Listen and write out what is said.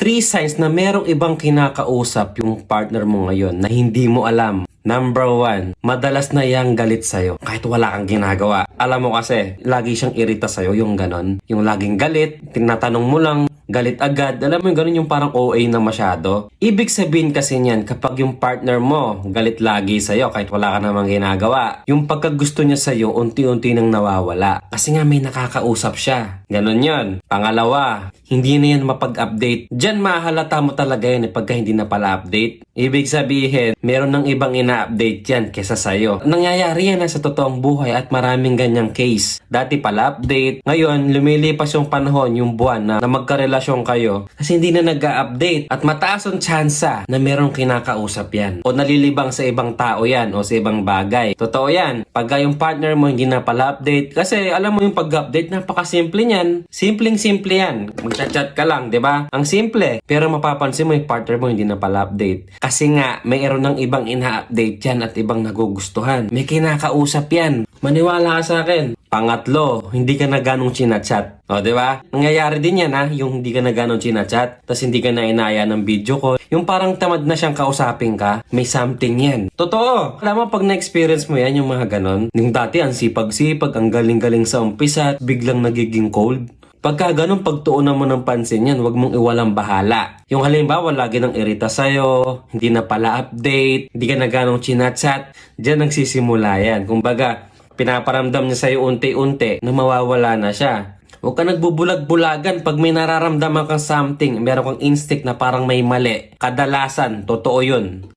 3 signs na merong ibang kinakausap yung partner mo ngayon na hindi mo alam. Number 1, madalas na yang galit sa'yo kahit wala kang ginagawa. Alam mo kasi, lagi siyang irita sa'yo yung ganon. Yung laging galit, tinatanong mo lang, galit agad. Alam mo yung ganon, yung parang OA na masyado. Ibig sabihin kasi niyan, kapag yung partner mo galit lagi sa'yo kahit wala ka namang ginagawa, yung pagkagusto niya sa'yo, unti-unti nang nawawala. Kasi nga may nakakausap siya. Ganon yon. Pangalawa, hindi na yan mapag-update. Diyan mahalata mo talaga yan pagka hindi na pala update. Ibig sabihin, meron ng ibang ina-update yan kesa sa'yo. Nangyayari yan sa totoong buhay at maraming ganyang case. Dati pala update, ngayon lumilipas yung panahon, yung buwan na magkarelasyon kayo kasi hindi na nag-update at mataas ang tsansa na merong kinakausap yan o nalilibang sa ibang tao yan o sa ibang bagay. Totoo yan. Pagka yung partner mo hindi na pala update kasi alam mo yung pag-update napakasimple niyan. Simpleng-simple yan. Mag-chat ka lang, 'di ba? Ang simple. Pero mapapansin mo yung partner mo hindi na pala update. Kasi nga mayroon ng ibang ina-update yan at ibang nagugustuhan. May kinakausap yan. Maniwala ka sa akin. Pangatlo, hindi ka na ganong chinachat. O, di ba? Nangyayari din yan, ha? Yung hindi ka na ganong chinachat, tapos hindi ka na inaya ng video call. Yung parang tamad na siyang kausapin ka, may something yan. Totoo! Alam mo, pag na-experience mo yan, yung mga ganon, yung dati ang sipag-sipag, ang galing-galing sa umpisa, at biglang nagiging cold. Pagka ganun, pagtuunan mo ng pansin yan, wag mong iwalang bahala. Yung halimbawa, lagi nang irita sa'yo, hindi na pala update, hindi ka na ganong chinachat, dyan nagsisimula yan. Kumbaga, pinaparamdam niya sa'yo unti-unti na mawawala na siya. Huwag ka nagbubulag-bulagan pag may nararamdaman kang something, meron kang instinct na parang may mali. Kadalasan, totoo yun.